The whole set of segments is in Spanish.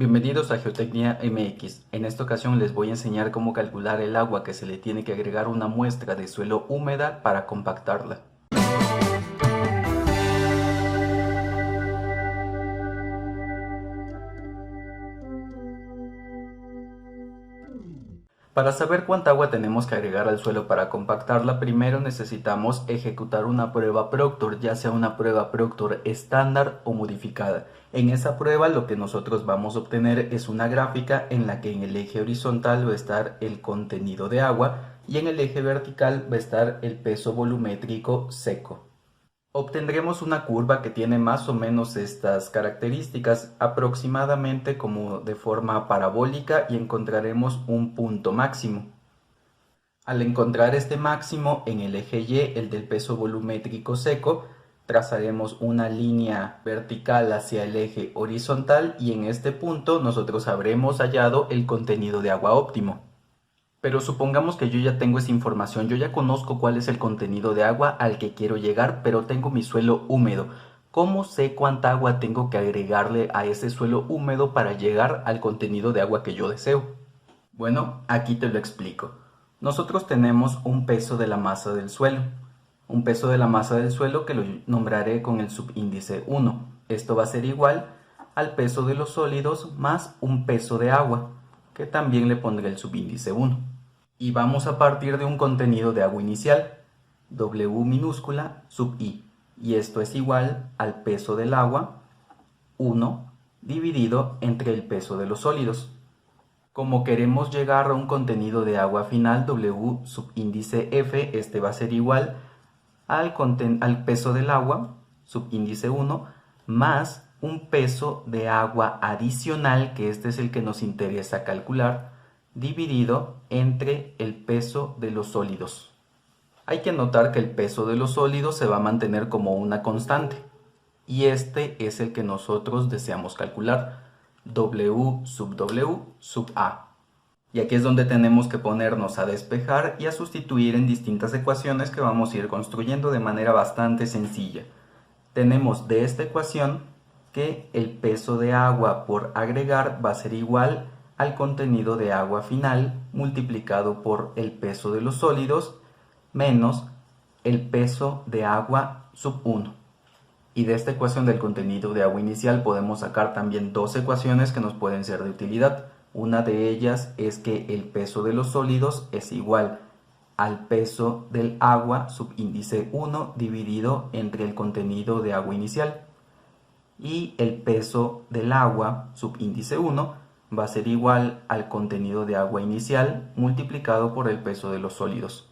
Bienvenidos a Geotecnia MX. En esta ocasión les voy a enseñar cómo calcular el agua que se le tiene que agregar a una muestra de suelo húmeda para compactarla. Para saber cuánta agua tenemos que agregar al suelo para compactarla, primero necesitamos ejecutar una prueba Proctor, ya sea una prueba Proctor estándar o modificada. En esa prueba lo que nosotros vamos a obtener es una gráfica en la que en el eje horizontal va a estar el contenido de agua y en el eje vertical va a estar el peso volumétrico seco. Obtendremos una curva que tiene más o menos estas características, aproximadamente como de forma parabólica, y encontraremos un punto máximo. Al encontrar este máximo en el eje Y, el del peso volumétrico seco, trazaremos una línea vertical hacia el eje horizontal y en este punto nosotros habremos hallado el contenido de agua óptimo. Pero supongamos que yo ya tengo esa información, yo ya conozco cuál es el contenido de agua al que quiero llegar, pero tengo mi suelo húmedo. ¿Cómo sé cuánta agua tengo que agregarle a ese suelo húmedo para llegar al contenido de agua que yo deseo? Bueno, aquí te lo explico. Nosotros tenemos un peso de la masa del suelo. Un peso de la masa del suelo que lo nombraré con el subíndice 1. Esto va a ser igual al peso de los sólidos más un peso de agua, que también le pondré el subíndice 1. Y vamos a partir de un contenido de agua inicial, W minúscula sub I, y esto es igual al peso del agua, 1, dividido entre el peso de los sólidos. Como queremos llegar a un contenido de agua final, W subíndice F, este va a ser igual al peso del agua, subíndice 1, más un peso de agua adicional, que este es el que nos interesa calcular, dividido entre el peso de los sólidos. Hay que notar que el peso de los sólidos se va a mantener como una constante, y este es el que nosotros deseamos calcular, W sub A. Y aquí es donde tenemos que ponernos a despejar y a sustituir en distintas ecuaciones que vamos a ir construyendo de manera bastante sencilla. Tenemos de esta ecuación que el peso de agua por agregar va a ser igual al contenido de agua final multiplicado por el peso de los sólidos menos el peso de agua sub 1. Y de esta ecuación del contenido de agua inicial podemos sacar también dos ecuaciones que nos pueden ser de utilidad. Una de ellas es que el peso de los sólidos es igual al peso del agua subíndice 1 dividido entre el contenido de agua inicial. Y el peso del agua subíndice 1 va a ser igual al contenido de agua inicial multiplicado por el peso de los sólidos.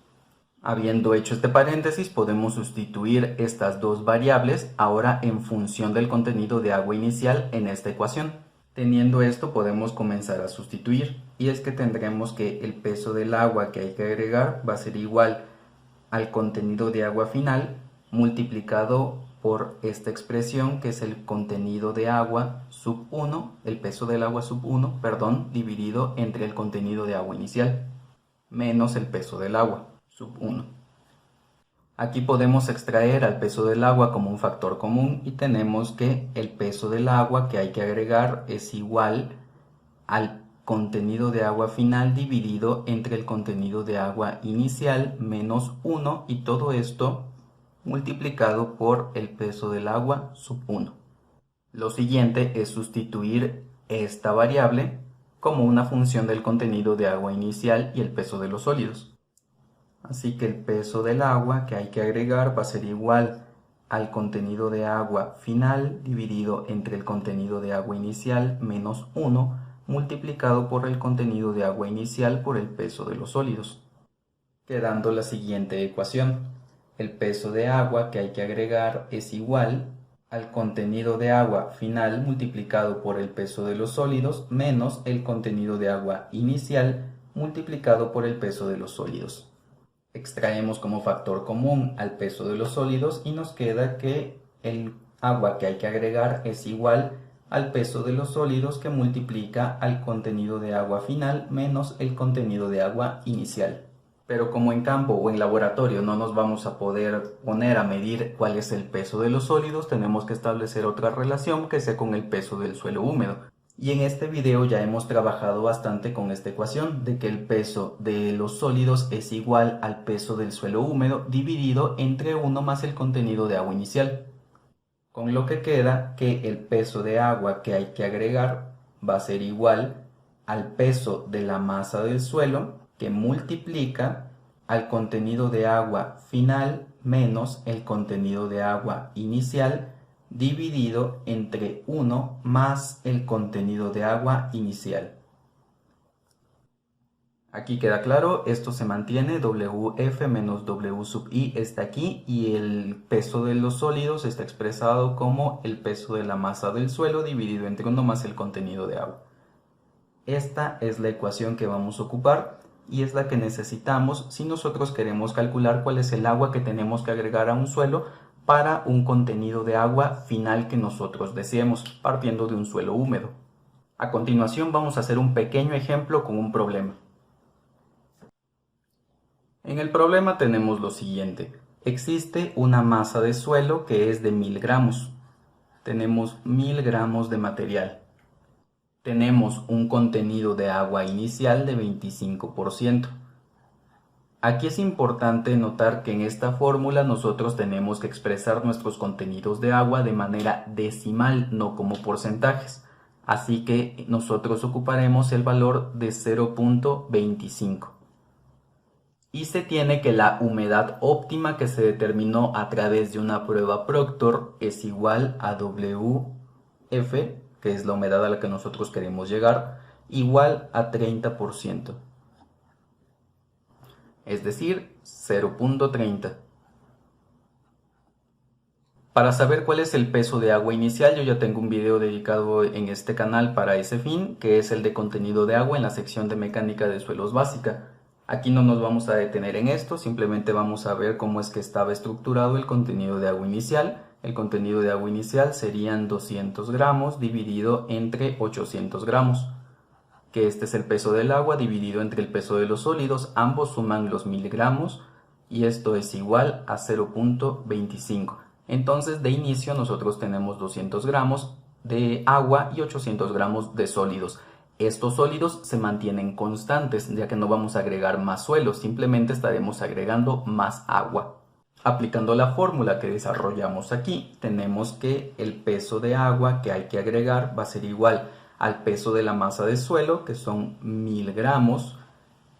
Habiendo hecho este paréntesis, podemos sustituir estas dos variables ahora en función del contenido de agua inicial en esta ecuación. Teniendo esto, podemos comenzar a sustituir, y es que tendremos que el peso del agua que hay que agregar va a ser igual al contenido de agua final multiplicado por esta expresión, que es el contenido de agua sub 1, el peso del agua sub 1, perdón, dividido entre el contenido de agua inicial, menos el peso del agua sub 1. Aquí podemos extraer al peso del agua como un factor común y tenemos que el peso del agua que hay que agregar es igual al contenido de agua final dividido entre el contenido de agua inicial menos 1, y todo esto multiplicado por el peso del agua sub 1. Lo siguiente es sustituir esta variable como una función del contenido de agua inicial y el peso de los sólidos. Así que el peso del agua que hay que agregar va a ser igual al contenido de agua final dividido entre el contenido de agua inicial menos 1 multiplicado por el contenido de agua inicial por el peso de los sólidos, quedando la siguiente ecuación. El peso de agua que hay que agregar es igual al contenido de agua final multiplicado por el peso de los sólidos menos el contenido de agua inicial multiplicado por el peso de los sólidos. Extraemos como factor común al peso de los sólidos y nos queda que el agua que hay que agregar es igual al peso de los sólidos que multiplica al contenido de agua final menos el contenido de agua inicial. Pero como en campo o en laboratorio no nos vamos a poder poner a medir cuál es el peso de los sólidos, tenemos que establecer otra relación que sea con el peso del suelo húmedo. Y en este video ya hemos trabajado bastante con esta ecuación de que el peso de los sólidos es igual al peso del suelo húmedo dividido entre 1 más el contenido de agua inicial. Con lo que queda que el peso de agua que hay que agregar va a ser igual al peso de la masa del suelo que multiplica al contenido de agua final menos el contenido de agua inicial dividido entre 1 más el contenido de agua inicial. Aquí queda claro, esto se mantiene, WF menos W sub I está aquí y el peso de los sólidos está expresado como el peso de la masa del suelo dividido entre 1 más el contenido de agua. Esta es la ecuación que vamos a ocupar y es la que necesitamos si nosotros queremos calcular cuál es el agua que tenemos que agregar a un suelo para un contenido de agua final que nosotros deseemos, partiendo de un suelo húmedo. A continuación vamos a hacer un pequeño ejemplo con un problema. En el problema tenemos lo siguiente. Existe una masa de suelo que es de 1000 gramos. Tenemos 1000 gramos de material. Tenemos un contenido de agua inicial de 25%. Aquí es importante notar que en esta fórmula nosotros tenemos que expresar nuestros contenidos de agua de manera decimal, no como porcentajes. Así que nosotros ocuparemos el valor de 0.25. Y se tiene que la humedad óptima que se determinó a través de una prueba Proctor es igual a WF, que es la humedad a la que nosotros queremos llegar, igual a 30%. Es decir, 0.30. Para saber cuál es el peso de agua inicial, yo ya tengo un video dedicado en este canal para ese fin, que es el de contenido de agua en la sección de mecánica de suelos básica. Aquí no nos vamos a detener en esto, simplemente vamos a ver cómo es que estaba estructurado el contenido de agua inicial. El contenido de agua inicial serían 200 gramos dividido entre 800 gramos. Que este es el peso del agua dividido entre el peso de los sólidos, ambos suman los 1000 gramos y esto es igual a 0.25. Entonces de inicio nosotros tenemos 200 gramos de agua y 800 gramos de sólidos. Estos sólidos se mantienen constantes ya que no vamos a agregar más suelo, simplemente estaremos agregando más agua. Aplicando la fórmula que desarrollamos aquí, tenemos que el peso de agua que hay que agregar va a ser igual al peso de la masa de suelo, que son 1000 gramos,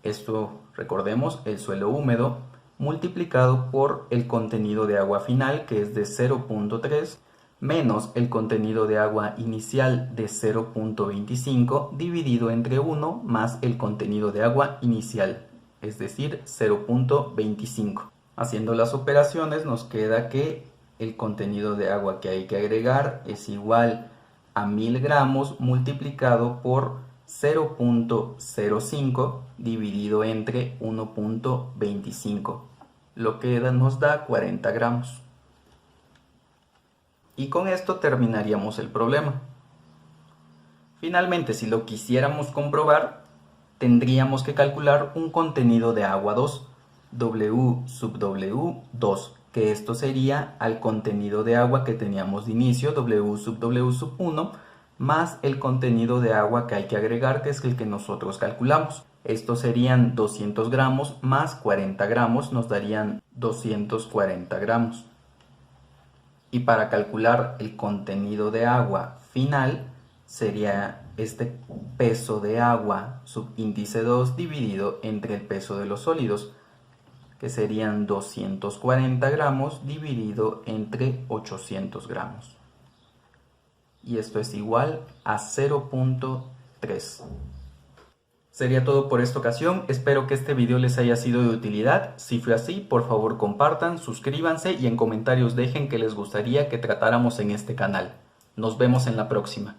esto recordemos, el suelo húmedo, multiplicado por el contenido de agua final, que es de 0.3, menos el contenido de agua inicial de 0.25, dividido entre 1 más el contenido de agua inicial, es decir, 0.25. Haciendo las operaciones nos queda que el contenido de agua que hay que agregar es igual a 1000 gramos multiplicado por 0.05 dividido entre 1.25, lo que nos da 40 gramos. Y con esto terminaríamos el problema. Finalmente, si lo quisiéramos comprobar, tendríamos que calcular un contenido de agua 2, W sub W2, que esto sería al contenido de agua que teníamos de inicio, W sub 1, más el contenido de agua que hay que agregar, que es el que nosotros calculamos. Estos serían 200 gramos más 40 gramos, nos darían 240 gramos. Y para calcular el contenido de agua final, sería este peso de agua subíndice 2 dividido entre el peso de los sólidos, que serían 240 gramos dividido entre 800 gramos. Y esto es igual a 0.3. Sería todo por esta ocasión, espero que este video les haya sido de utilidad. Si fue así, por favor compartan, suscríbanse y en comentarios dejen que les gustaría que tratáramos en este canal. Nos vemos en la próxima.